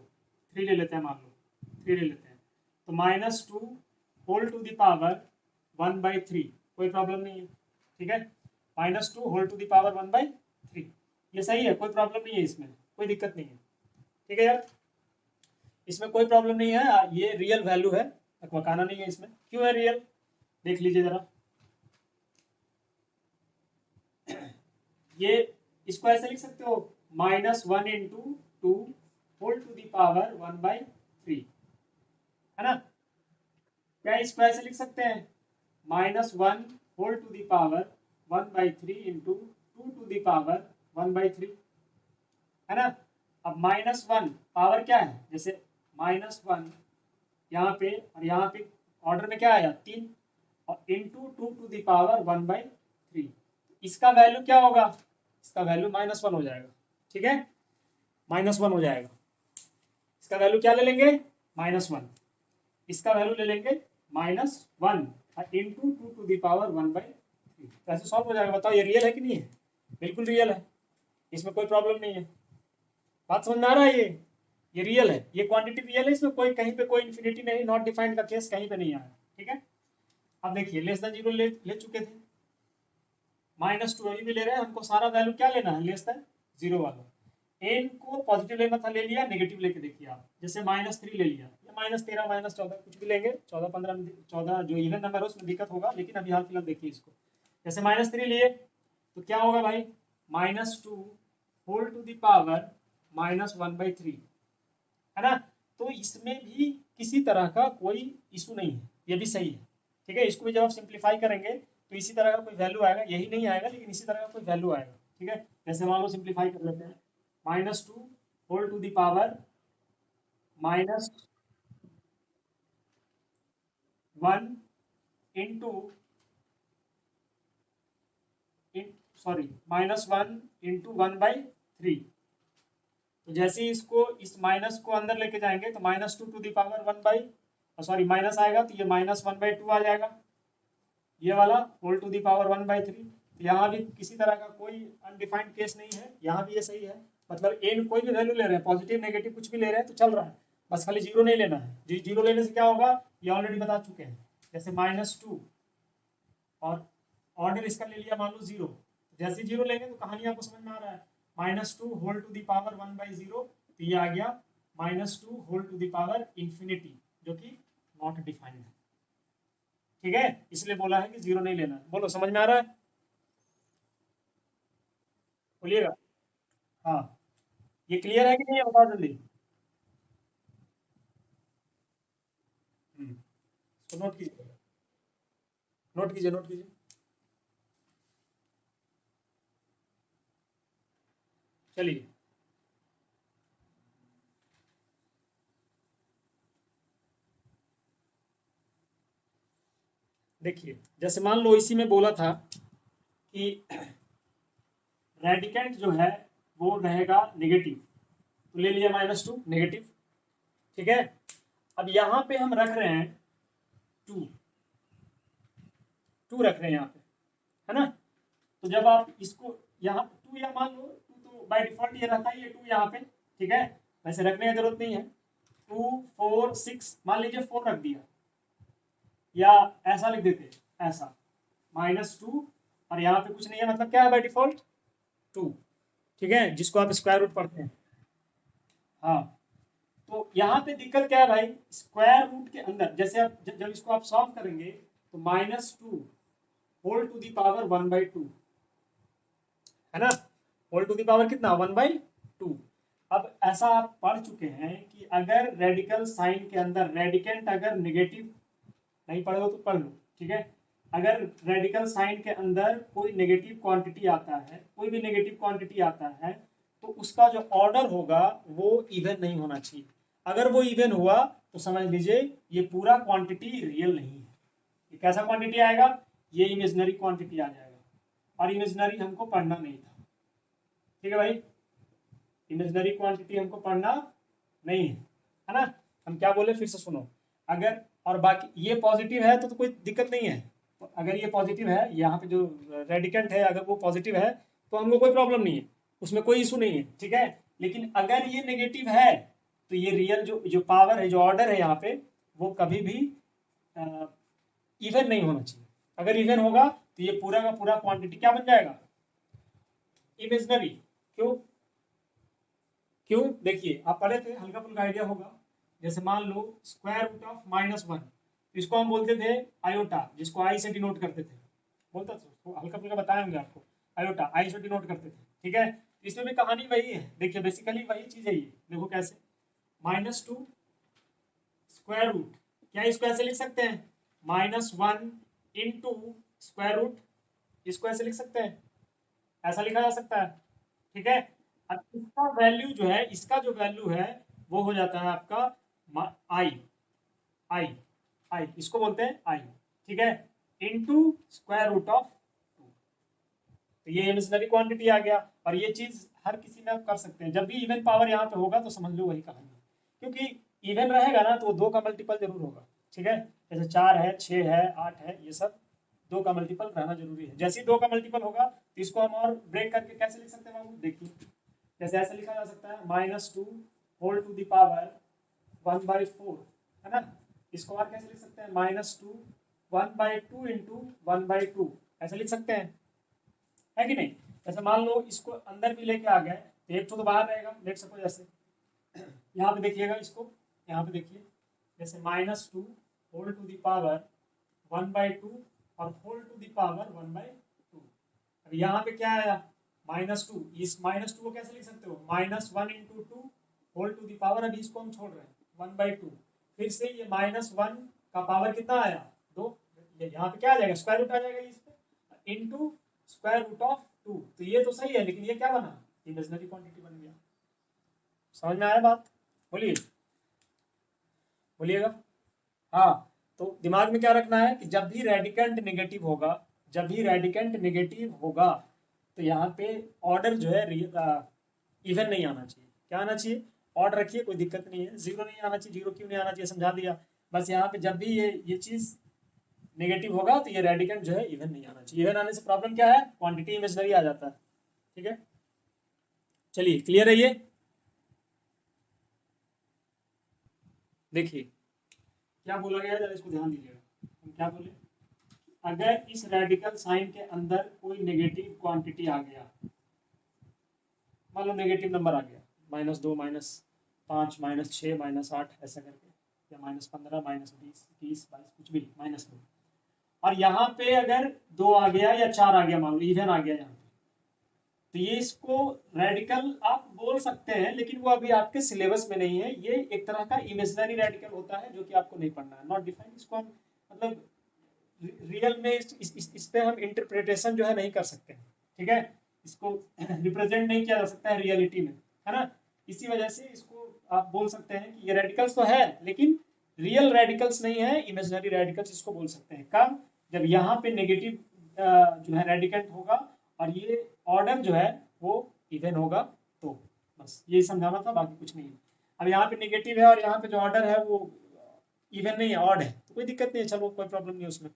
3 ले लेते हैं, मान लो 3 ले लेते हैं, तो -2 होल टू द पावर 1/3, कोई प्रॉब्लम नहीं है, ठीक है। -2 होल टू द पावर 1/3, ये सही है, कोई प्रॉब्लम नहीं है, इसमें कोई दिक्कत नहीं है, ठीक है यार, इसमें कोई प्रॉब्लम नहीं है, ये रियल वैल्यू है, अकबकाना नहीं है इसमें। क्यों है रियल, देख लीजिए जरा, ये इसको ऐसे लिख सकते हो -1 × 2 होल टू द पावर 1/3, है ना। क्या इसको ऐसे लिख सकते हैं -1 whole to the power 1/3 × 2 to the power 1/3, है ना। अब -1 पावर क्या है, जैसे -1 यहाँ पे और यहाँ पे ऑर्डर में क्या आया 3, और इंटू 2 टू द पावर 1/3, इसका वैल्यू क्या होगा, इसका वैल्यू -1 हो जाएगा, ठीक है, -1 हो जाएगा। इसका वैल्यू क्या ले लेंगे -1, इसका वैल्यू ले लेंगे -1 इंटू 2 टू द पावर 1/3, ऐसे सॉल्व हो जाएगा। बताओ ये रियल है कि नहीं है, बिल्कुल रियल है, इसमें कोई प्रॉब्लम नहीं है, बात समझ में आ रहा है। ये रियल है, ये क्वांटिटी रियल है, इसमें कोई कहीं पे कोई इन्फिनिटी नहीं, नॉट डिफाइंड का केस कहीं पे नहीं आया, ठीक है। अब देखिए लेस देन 0 ले चुके थे, -2 अभी भी ले रहे हैं, हमको सारा वैल्यू क्या लेना है, लेस देन 0 वाला। n को पॉजिटिव लेना था, ले लिया, नेगेटिव लेके देखिए आप, जैसे -3 ले लिया, या -13 -14 कुछ भी लेंगे, 14 15 14 जो इवन नंबर है उसमें दिक्कत होगा, लेकिन अभी हाल फिलहाल देखिए इसको, जैसे -3 लिए तो क्या होगा भाई, -2 होल टू द पावर -1/3, है ना। तो इसमें भी किसी तरह का कोई इशू नहीं है, ये भी सही है, ठीक है। इसको भी जब आप सिंप्लीफाई करेंगे तो इसी तरह का कोई वैल्यू आएगा, यही नहीं आएगा लेकिन इसी तरह का कोई वैल्यू आएगा, ठीक है। जैसे मान लो सिंप्लीफाई कर लेते हैं, -2 whole to the power -1 into sorry -1 into 1/3, तो जैसे ही इसको इस माइनस को अंदर लेके जाएंगे तो -2 टू द पावर 1/, माइनस आएगा तो ये -1/2 आ जाएगा, ये वाला होल टू द पावर 1/3। तो यहाँ भी किसी तरह का कोई अनडिफाइंड केस नहीं है, यहाँ भी ये सही है, मतलब n कोई भी वैल्यू ले रहे हैं, पॉजिटिव नेगेटिव कुछ भी ले रहे हैं तो चल रहा है, बस खाली 0 नहीं लेना है। जी 0 लेने से क्या होगा, ये ऑलरेडी बता चुके हैं, जैसे -2 और ऑर्डर इसका ले लिया मान लो 0, जैसे 0 लेंगे तो कहानी आपको समझ में आ रहा है, -2 होल टू द पावर 1/0, तो ये आ गया -2 whole to the power infinity, जो कि नॉट डिफाइंड है, ठीक है, इसलिए बोला है कि 0 नहीं लेना है। बोलो समझ में आ रहा है, बोलिएगा। हाँ, ये क्लियर है कि नहीं है, बताओ जल्दी। तो नोट कीजिए, नोट कीजिए, नोट कीजिए, चलिए। देखिए जैसे मान लो इसी में बोला था कि रेडिकेंट जो है वो रहेगा नेगेटिव, तो ले लिया -2 नेगेटिव, ठीक है। अब यहाँ पे हम रख रहे हैं 2 रख रहे हैं यहाँ पे, है ना। तो जब आप इसको यहाँ 2 या मान लो 2, तो बाय डिफॉल्ट ये रहता ही है 2 यहाँ पे, ठीक है, वैसे रखने की जरूरत नहीं है। 2 4 6 मान लीजिए 4 रख दिया, या ऐसा लिख देते, ऐसा -2, और यहाँ पे कुछ नहीं है, मतलब क्या है बाय डिफॉल्ट 2, ठीक है, जिसको आप स्क्वायर रूट पढ़ते हैं। हाँ, तो यहाँ पे दिक्कत क्या है भाई, स्क्वायर रूट के अंदर जैसे आप जब इसको आप सॉल्व करेंगे तो -2 होल टू दी पावर 1/2 है ना, होल टू दी पावर कितना 1/2। अब ऐसा आप पढ़ चुके हैं कि अगर रेडिकल साइन के अंदर रेडिकेंट अगर नेगेटिव, नहीं पढ़े हो तो पढ़ लो, ठीक है। अगर रेडिकल साइन के अंदर कोई नेगेटिव क्वांटिटी आता है, कोई भी नेगेटिव क्वांटिटी आता है, तो उसका जो ऑर्डर होगा वो इवन नहीं होना चाहिए। अगर वो इवन हुआ तो समझ लीजिए ये पूरा क्वांटिटी रियल नहीं है। ये कैसा क्वांटिटी आएगा, ये इमेजिनरी क्वांटिटी आ जाएगा, और इमेजिनरी हमको पढ़ना नहीं था, ठीक है भाई। इमेजिनरी क्वांटिटी हमको पढ़ना नहीं है ना। हम क्या बोले फिर से सुनो, अगर और बाकी ये पॉजिटिव है तो कोई दिक्कत नहीं है। तो अगर ये पॉजिटिव है, यहाँ पे जो रेडिकेंट है अगर वो पॉजिटिव है तो हमको कोई प्रॉब्लम नहीं है, उसमें कोई इशू नहीं है, ठीक है। लेकिन अगर ये नेगेटिव है तो ये रियल जो जो पावर है, जो ऑर्डर है यहाँ पे, वो कभी भी इवन नहीं होना चाहिए। अगर इवन होगा तो ये पूरा का पूरा क्वांटिटी क्या बन जाएगा, इमेजिनरी। क्यों क्यों, देखिए आप पढ़े थे, हल्का फुल्का आइडिया होगा। जैसे मान लो स्क्वायर रूट ऑफ -1, इसको हम बोलते थे आयोटा, जिसको आई से डिनोट करते थे, बोलता तो हल्का फुल्का बताए होंगे आपको, आयोटा आई से डिनोट करते थे, ठीक है। इसमें भी कहानी वही है, देखिए बेसिकली वही चीज है ये, देखो कैसे -2 स्क्वायर रूट, क्या इसको ऐसे लिख सकते हैं -1 इंटू स्क्वायर रूट, इसको ऐसे लिख सकते हैं, ऐसा लिखा जा सकता है, ठीक है। अब इसका वैल्यू जो है, इसका जो वैल्यू है वो हो जाता है आपका आई, आई आई इसको बोलते हैं आई, ठीक है, इनटू स्क्वायर रूट ऑफ 2। तो ये इमेजिनरी क्वांटिटी आ गया, और ये चीज हर किसी में आप कर सकते हैं। जब भी इवन पावर यहाँ पे होगा तो समझ लो वही कहानी, क्योंकि इवन रहेगा ना तो 2 का मल्टीपल जरूर होगा, ठीक है। जैसे 4 है, 6 है, 8 है, ये सब 2 का मल्टीपल रहना जरूरी है। जैसे ही 2 का मल्टीपल होगा तो इसको हम और ब्रेक करके कैसे लिख सकते हैं बाबू, देखिए जैसे ऐसे लिखा जा सकता है -2 होल टू द पावर 1/4, है ना। इसको और कैसे लिख सकते हैं -2 1/2 इंटू 1/2, ऐसे लिख सकते हैं, है कि नहीं। जैसे मान लो इसको अंदर भी लेके आ गए तो एक तो बाहर रहेगा, देख सको जैसे यहाँ पे देखिएगा इसको, यहाँ पे देखिए जैसे -2 होल टू द पावर 1/2 और होल टू द पावर 1/2। अब यहाँ पे क्या आया -2, इस -2 को कैसे लिख सकते हो -1 into 2 whole to the power, अभी इसको हम छोड़ रहे हैं 1/2, फिर से ये -1 का पावर कितना आया 2, यहाँ पे क्या आ जाएगा स्क्वायर रूट आ जाएगा इस पे, इंटू स्क्वायर रूट ऑफ 2। तो ये तो सही है, लेकिन ये क्या बना, इमेजिनरी क्वांटिटी बन गया। समझ में आया बात, बोलिए बोलिएगा। हाँ, तो दिमाग में क्या रखना है कि जब भी रेडिकेंट नेगेटिव होगा, जब भी रेडिकेंट नेगेटिव होगा तो यहाँ पे ऑर्डर जो है इवन नहीं आना चाहिए। क्या आना चाहिए, ऑर्डर रखिए, कोई दिक्कत नहीं है, जीरो नहीं आना चाहिए। जीरो क्यों नहीं आना चाहिए समझा दिया। बस यहाँ पे जब भी ये चीज नेगेटिव होगा तो ये रेडिकेंट जो है इवन नहीं आना चाहिए। इवन आने से प्रॉब्लम क्या है, क्वांटिटी इमेजिनरी आ जाता है, ठीक है। चलिए क्लियर है ये, देखिए क्या बोला गया है, जरा इसको ध्यान दीजिएगा। हम क्या बोले, अगर इस रेडिकल साइन के अंदर कोई नेगेटिव क्वांटिटी आ गया, मान लो नेगेटिव नंबर आ गया -2 -5 -6 -8 ऐसा करके, या -15 -20 30 22 कुछ भी -2, और यहाँ पे अगर 2 आ गया या 4 आ गया, मान लो इवन आ गया यहाँ पे, तो ये इसको रेडिकल आप बोल सकते हैं, लेकिन वो अभी आपके सिलेबस में नहीं है। ये एक तरह का इमेजिनरी रेडिकल होता है जो कि आपको नहीं पढ़ना है, नॉट डिफाइंड। इसको हम मतलब रियल में इस पे हम इंटरप्रिटेशन जो है नहीं कर सकते हैं, ठीक है। इसको रिप्रेजेंट नहीं किया जा सकता है रियलिटी में, है ना। इसी वजह से इसको आप बोल सकते हैं कि ये रेडिकल्स तो है लेकिन रियल रेडिकल्स नहीं है, इमेजिनरी रेडिकल्स इसको बोल सकते हैं। कब, जब यहाँ पे नेगेटिव जो है रेडिकेंट होगा और ये ऑर्डर जो है वो इवन होगा, तो बस यही समझाना था, बाकी कुछ नहीं है। अब यहाँ पे नेगेटिव है और यहाँ पे जो ऑर्डर है वो इवन नहीं है, ऑड है, तो कोई दिक्कत नहीं है, चलो कोई प्रॉब्लम नहीं है उसमें,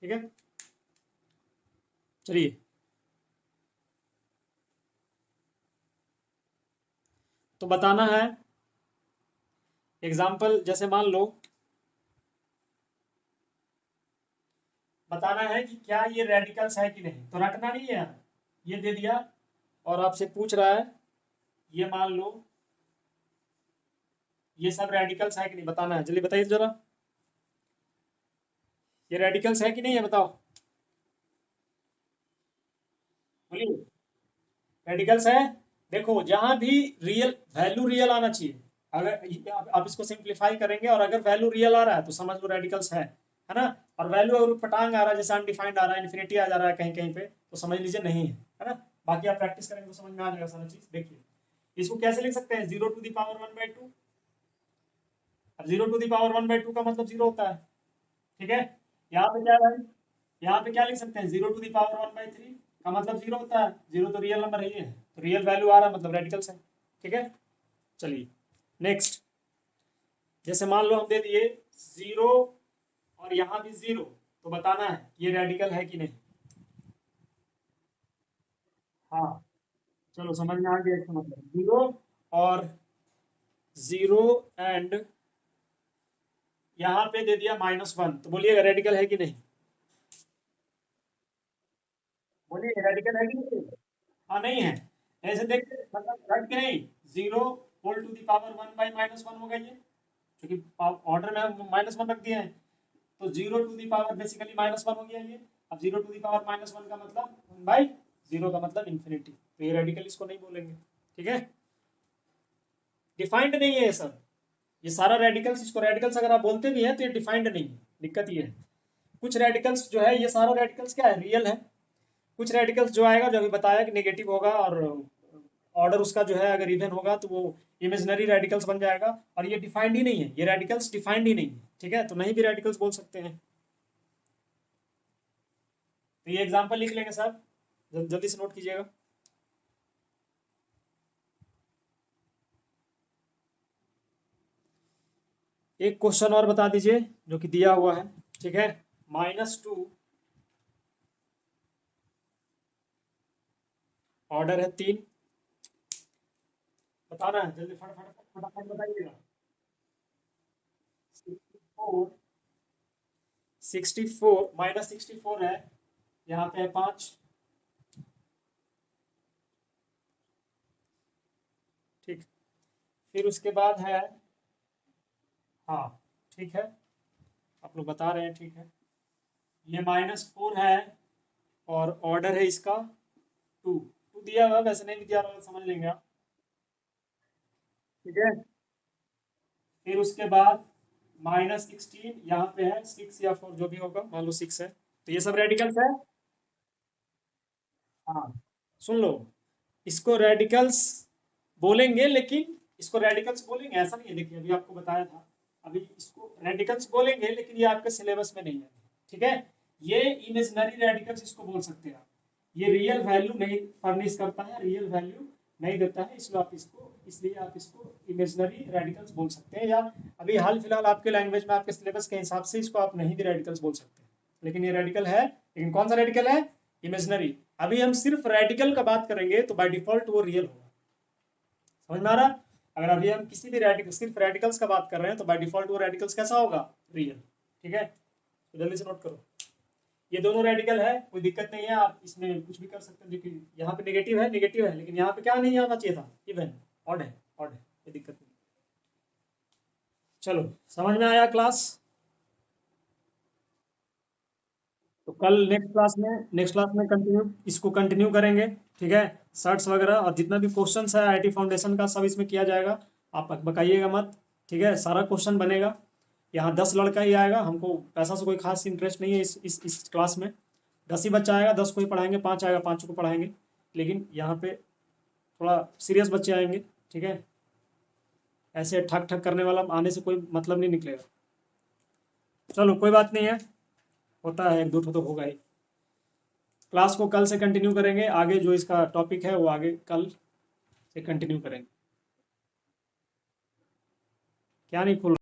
ठीक है। चलिए तो बताना है एग्जाम्पल, जैसे मान लो बताना है कि क्या ये रेडिकल्स है कि नहीं, तो रटना नहीं है, ये दे दिया और आपसे पूछ रहा है, ये मान लो ये सब रेडिकल्स है कि नहीं बताना है, जल्दी बताइए जरा, ये रेडिकल्स है कि नहीं है बताओ, बोलिए। रेडिकल्स है। देखो जहां भी रियल वैल्यू रियल आना चाहिए, अगर आप इसको सिंप्लीफाई करेंगे और अगर वैल्यू रियल आ रहा है तो समझ लो रेडिकल्स है ना। और वैल्यू अगर पटांग आ रहा है, जैसे अनडिफाइंड आ रहा है, इन्फिनिटी आ जा रहा है कहीं कहीं पे, तो समझ लीजिए नहीं है ना। बाकी आप प्रैक्टिस करेंगे तो समझ में आ जाएगा सारा चीज। देखिए इसको कैसे लिख सकते हैं, 0 to the power 1/2। अब 0 to the power 1/2 का मतलब 0 होता है, ठीक है। यहाँ पे क्या है, यहाँ पे क्या लिख सकते हैं, 0 to the power 1/3 का मतलब 0 होता है। 0 तो रियल नंबर है, तो रियल वैल्यू आ रहा है मतलब रेडिकल्स है, ठीक है। चलिए नेक्स्ट, जैसे मान लो हम दे दिए 0 और यहाँ भी 0, तो बताना है ये रेडिकल है कि नहीं। हाँ चलो समझ में आ गया, इसका मतलब 0 और 0 एंड यहाँ पे दे दिया -1, तो बोलिएगा रेडिकल है कि नहीं, बोलिए रेडिकल है कि नहीं। हाँ नहीं है, ऐसे देखते मतलब रट के नहीं, 0 होल टू दी पावर 1/-1 होगा ये, क्योंकि ऑर्डर में हम -1 रख दिए हैं, तो 0 to the power बेसिकली -1 हो गया ये। अब 0 to the power -1 का मतलब 1/0 का मतलब इन्फिनिटी, तो ये रेडिकल इसको नहीं बोलेंगे, ठीक है। डिफाइंड नहीं है ये सब, ये सारा रेडिकल्स, इसको रेडिकल्स अगर आप बोलते भी हैं तो ये डिफाइंड नहीं है, दिक्कत ये है। कुछ रेडिकल्स जो है, ये सारा रेडिकल्स क्या है, रियल है। कुछ रेडिकल्स जो आएगा, जो अभी बताया कि नेगेटिव होगा और ऑर्डर उसका जो है अगर इवन होगा तो वो इमेजिनरी रेडिकल्स बन जाएगा, और ये डिफाइंड ही नहीं है, ये रेडिकल्स डिफाइंड ही नहीं है, ठीक है, तो नहीं भी रेडिकल्स बोल सकते हैं। तो ये एग्जांपल लिख लेंगे साहब, जल्दी से नोट कीजिएगा। एक क्वेश्चन और बता दीजिए जो कि दिया हुआ है, ठीक है। -2 ऑर्डर है 3, बताना है जल्दी, फटाफट फटाफट बताइएगा। 64, 64 -64 है, यहाँ पे है 5, ठीक। फिर उसके बाद है, हाँ ठीक है, आप लोग बता रहे हैं, ठीक है। ये -4 है और ऑर्डर है इसका 2, 2 दिया हुआ, वैसे नहीं भी दिया हुआ समझ लेंगे आप, ठीक है। फिर उसके बाद -16 यहाँ पे है, 6 या 4 जो भी होगा, मान लो 6 है, तो ये सब रेडिकल्स है। हाँ सुन लो, इसको रेडिकल्स बोलेंगे, लेकिन इसको रेडिकल्स बोलेंगे ऐसा नहीं है, देखिए अभी आपको बताया था, अभी इसको रेडिकल्स बोलेंगे लेकिन ये आपके सिलेबस में नहीं है, ठीक है। ये इमेजिनरी रेडिकल्स इसको बोल सकते हैं आप, ये रियल वैल्यू नहीं फर्निश करता है, रियल वैल्यू नहीं देता है, इसलिए आप इसको इमेजिनरी रेडिकल्स बोल सकते हैं, या अभी हाल फिलहाल आपके लैंग्वेज में आपके सिलेबस के हिसाब से इसको आप नहीं भी रेडिकल्स बोल सकते, लेकिन ये रेडिकल है, लेकिन कौन सा रेडिकल है, इमेजिनरी। अभी हम सिर्फ रेडिकल का बात करेंगे तो बाय डिफॉल्ट वो रियल होगा, समझ में आ रहा। अगर अभी हम किसी भी रेडिकल सिर्फ रेडिकल्स का बात कर रहे हैं तो बाय डिफॉल्ट वो रेडिकल्स कैसा होगा, रियल, ठीक है। तो जल्दी से नोट करो, ये दोनों रेडिकल है, कोई दिक्कत नहीं है, आप इसमें कुछ भी कर सकते हैं, देखिए यहाँ पे नेगेटिव है, लेकिन यहाँ पे क्या नहीं आना चाहिए था, इवन, ऑड है, कोई दिक्कत नहीं। चलो समझ में आया क्लास। तो कल नेक्स्ट क्लास में कंटिन्यू, इसको कंटिन्यू करेंगे, ठीक है। सर्ट्स वगैरह और जितना भी क्वेश्चंस है आईटी फाउंडेशन का सब इसमें किया जाएगा, आप बकाइएगा मत, ठीक है। सारा क्वेश्चन बनेगा, यहाँ 10 लड़का ही आएगा, हमको पैसा से कोई खास इंटरेस्ट नहीं है इस क्लास में। 10 ही बच्चा आएगा, 10 को ही पढ़ाएंगे, 5 आएगा 5 को पढ़ाएंगे, लेकिन यहाँ पे थोड़ा सीरियस बच्चे आएंगे, ठीक है। ऐसे ठक ठक करने वाला आने से कोई मतलब नहीं निकलेगा। चलो कोई बात नहीं है, होता है, एक दो ठो तो होगा ही। क्लास को कल से कंटिन्यू करेंगे, आगे जो इसका टॉपिक है वो आगे कल से कंटिन्यू करेंगे। क्या नहीं खुल